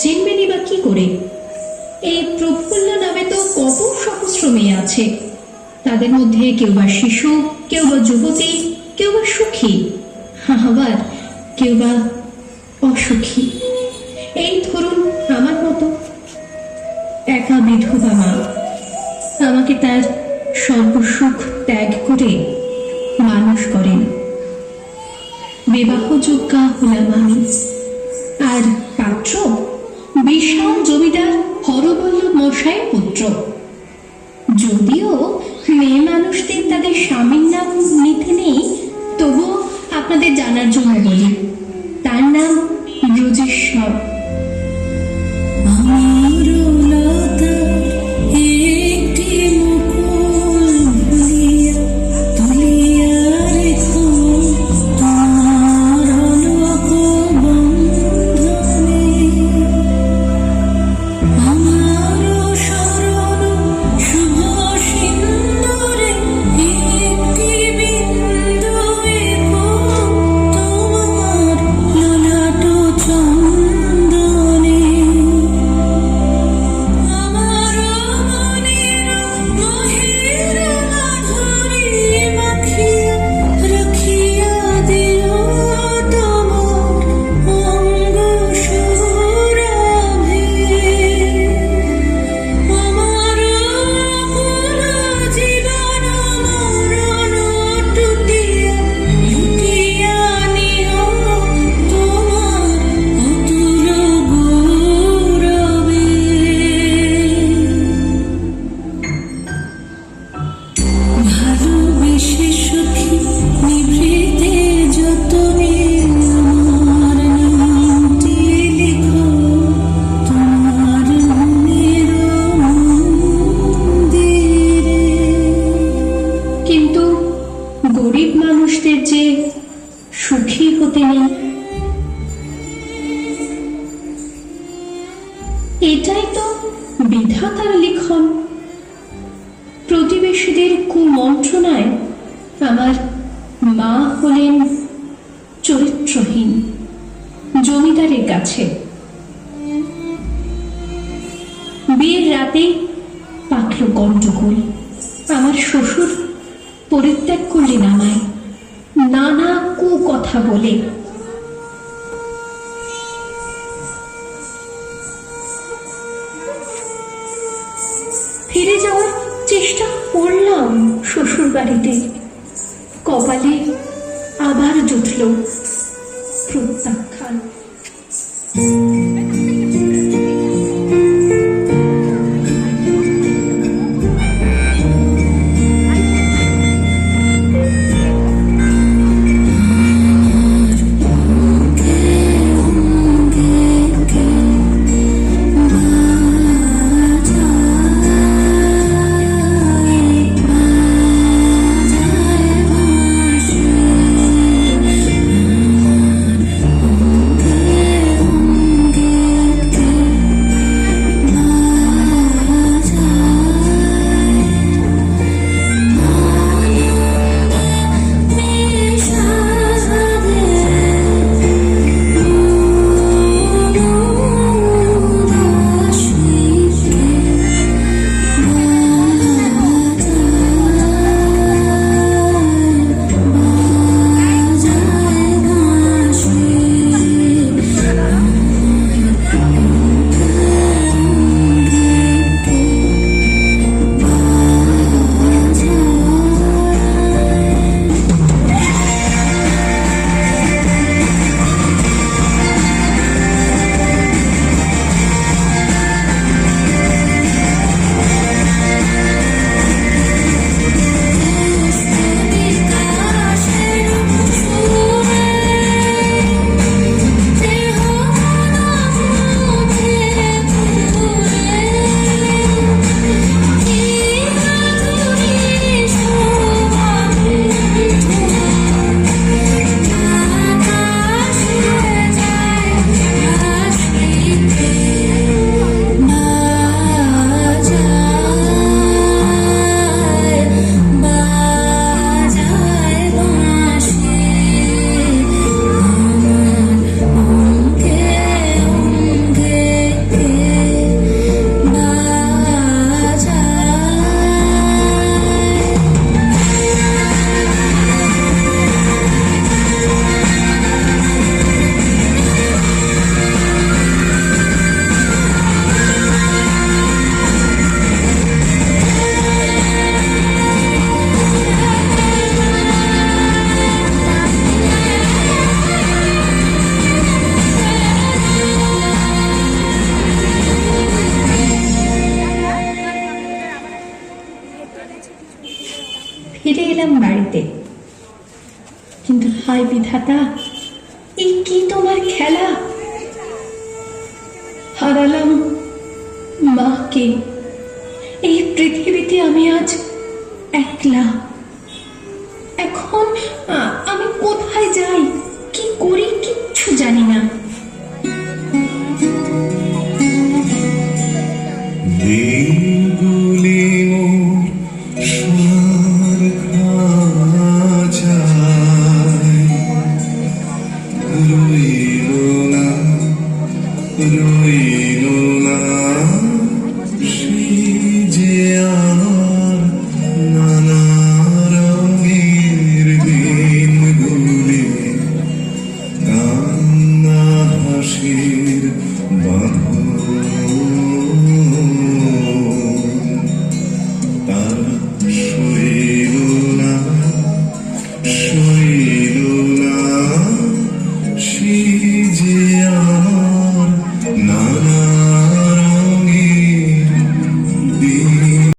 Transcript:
চিনবেনি বা কি করে? এই প্রফুল্ল নামে তো কত সহস্র মেয়ে আছে, তাদের মধ্যে কেউ বা শিশু, কেউ বা যুবতী, কেউ বা সুখী, আবার কেউ বা অসুখী। এই ধরুন আমার মতো একা বিধবা মা। আমাকে তার সর্বসুখ ত্যাগ করে মানুষ করেন। বিবাহযোগ্যা হলাম আমি, আর পাত্র বিশাল জমিদার হরবল্লভ মশাইয়ের পুত্র। যদিও মেয়ে মানুষদের তাদের স্বামীর নাম নিতে নেই, তবুও আপনাদের জানার জন্য বলি, তার নাম ব্রজেশ্বর। সুখী হতে নেই, এটাই তো বিধাতার লিখন। প্রতিবেশীদের কুমন্ত্রণায় আমার মা হলেন চরিত্রহীন জমিদারের কাছে। বিয়ের রাতেই পাকল গন্ডগোল। আমার শ্বশুর পরিত্যাগ করলেন আমায় নানা কথা বলে। ফিরে যাওয়ার চেষ্টা করলাম শ্বশুর বাড়িতে, কপালে আবার জুটল প্রত্যাখ্যান। এলাম বাড়িতে। কিন্তু হায় বিধাতা, এই কি তোমার খেলা! হারালাম মাকে। এই পৃথিবীতে আমি আজ একলা। এখন আমি কোথায় যাই, কি করি, কিচ্ছু জানি না। দিনগুলি মোর সোনার খাঁচায় রইল না, রইল না সেই যে আমার নানা রঙের দিনগুলি, কান্না হাসির বাঁধন। তারা শৈল